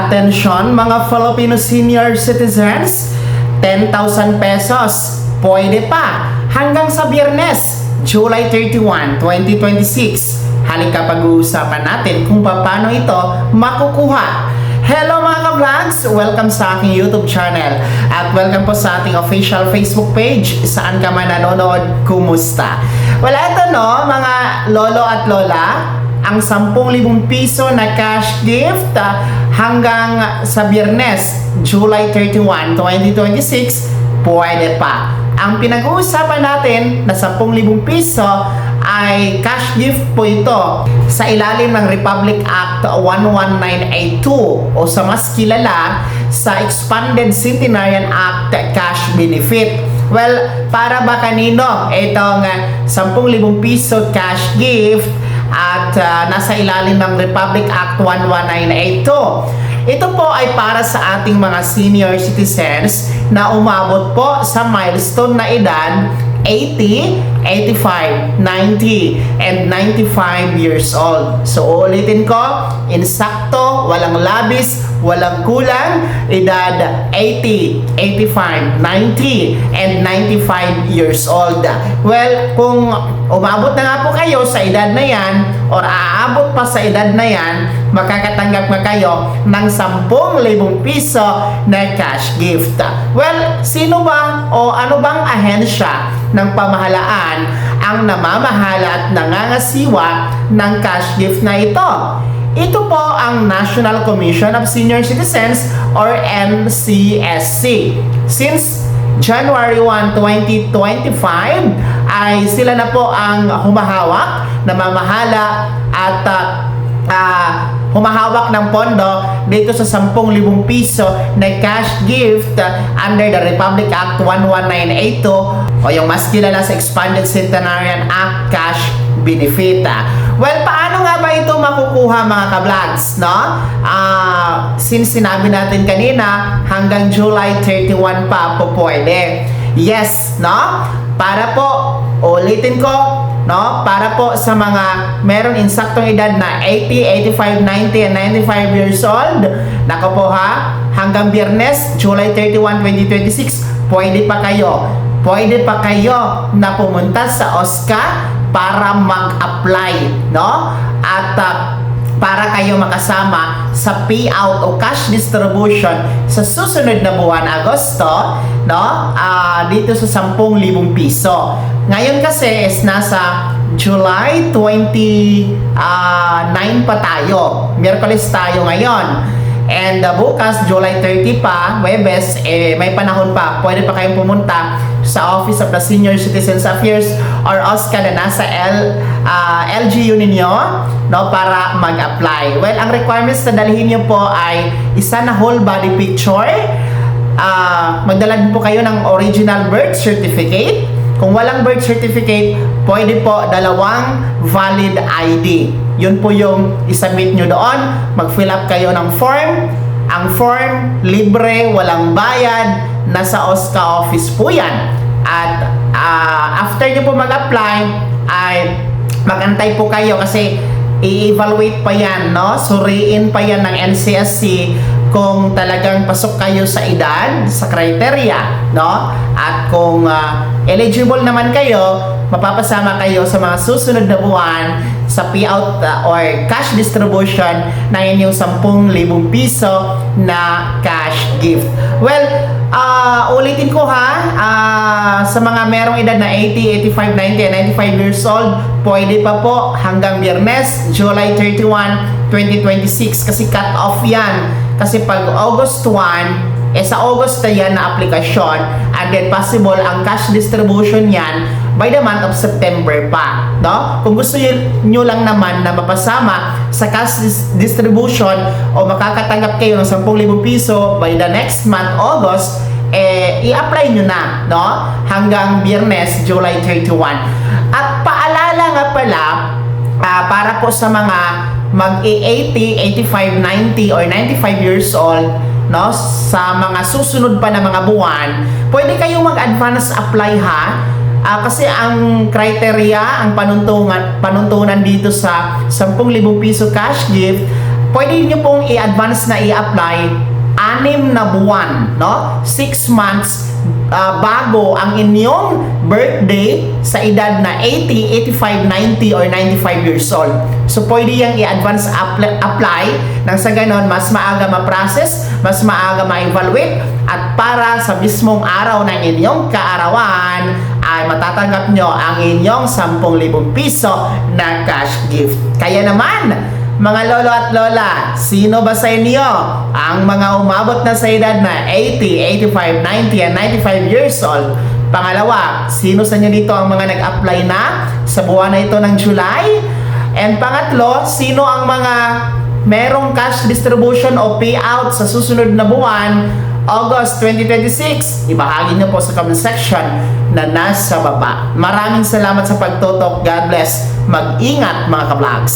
Atensyon mga Filipino senior citizens, 10,000 pesos. Pwede pa hanggang sa Biyernes, July 31, 2026. Halika pag-uusapan natin kung paano ito makukuha. Hello mga ka-vlogs! Welcome sa aking YouTube channel at welcome po sa ating official Facebook page. Saan ka man nanonood, kumusta? Wala ito no, mga lolo at lola, ang 10,000 piso na cash gift hanggang sa Biyernes, July 31, 2026, pwede pa. Ang pinag-uusapan natin na 10,000 piso ay cash gift po ito sa ilalim ng Republic Act 11982 o sa mas kilala sa Expanded Centenarian Act Cash Benefit. Well, para ba kanino itong 10,000 piso cash gift at nasa ilalim ng Republic Act 11982? Ito po ay para sa ating mga senior citizens na umabot po sa milestone na edad 80, 85, 90, and 95 years old. So ulitin ko, insakto, walang labis, walang kulang, edad 80, 85, 90, and 95 years old. Well, kung umabot na nga po kayo sa edad na yan, or aabot pa sa edad na yan, makakatanggap nga kayo ng 10,000 piso na cash gift. Well, sino ba o ano bang ahensya ng pamahalaan ang namamahala at nangangasiwa ng cash gift na ito? Ito po ang National Commission of Senior Citizens or NCSC. Since January 1, 2025 ay sila na po ang humahawak, namamahala at humahawak ng pondo dito sa 10,000 piso na cash gift under the Republic Act 11982 o yung mas kilala sa Expanded Centenarian Act Cash Benefit. Well, paano nga ba ito makukuha mga ka-vlogs, no? Since sinabi natin kanina, hanggang July 31 pa po pwede. Yes, no? Para po, ulitin ko, no? Para po sa mga meron insaktong edad na 80, 85, 90, and 95 years old, nako po ha, hanggang Biyernes, July 31, 2026, pwede pa kayo. Pwede pa kayo na pumunta sa OSCA para mag-apply, no? At para kayo makasama sa payout o cash distribution sa susunod na buwan, Agosto, no? Dito sa 10,000 piso. Ngayon kasi is nasa July 29 pa tayo. Miyerkules tayo ngayon. And bukas, July 30 pa, Huwebes, may panahon pa. Pwede pa kayong pumunta sa Office of the Senior Citizens Affairs or OSCA na nasa LGU ninyo, no, para mag-apply. Well, ang requirements na dalhin nyo po ay isa na whole body picture. Magdala din po kayo ng original birth certificate. Kung walang birth certificate, pwede po 2 valid ID. Yun po yung isubmit nyo doon. Mag-fill up kayo ng form. Ang form, libre, walang bayad. Nasa OSCA office po yan. At after nyo po mag-apply, ay mag-antay po kayo kasi i-evaluate pa yan, no? Suriin pa yan ng NCSC kung talagang pasok kayo sa edad, sa criteria, no? At kung eligible naman kayo, mapapasama kayo sa mga susunod na buwan sa payout or cash distribution na inyong 10,000 piso na cash gift. Well, ulitin ko ha, sa mga merong edad na 80, 85, 90, and 95 years old, pwede pa po hanggang Biyernes, July 31, 2026 kasi cut off yan. Kasi pag August 1, sa August na yan na aplikasyon, and then possible ang cash distribution yan by the month of September pa, no? Kung gusto nyo lang naman na mapasama sa cash distribution o makakatanggap kayo ng 10,000 piso by the next month, August, i-apply nyo na, no? Hanggang Biyernes, July 31. At paalala nga pala, para po sa mga mag-80, 85, 90, or 95 years old, no, sa mga susunod pa na mga buwan, pwede kayong mag-advance apply ha. Kasi ang criteria, ang panuntunan dito sa 10,000 piso cash gift pwede nyo pong i-advance na i-apply 6 na buwan, no? 6 months bago ang inyong birthday sa edad na 80, 85, 90, or 95 years old. So, pwede yung i-advance apply nang sa ganon, mas maaga ma-process, mas maaga ma-evaluate, at para sa mismong araw ng inyong kaarawan, ay matatanggap nyo ang inyong 10,000 piso na cash gift. Kaya naman, mga lolo at lola, sino ba sa inyo ang mga umabot na sa edad na 80, 85, 90, and 95 years old? Pangalawa, sino sa inyo dito ang mga nag-apply na sa buwan na ito ng July? And pangatlo, sino ang mga merong cash distribution o payout sa susunod na buwan, August 2026? Ibahagi niyo po sa comment section na nasa baba. Maraming salamat sa pagtutok. God bless. Mag-ingat mga ka-vlogs.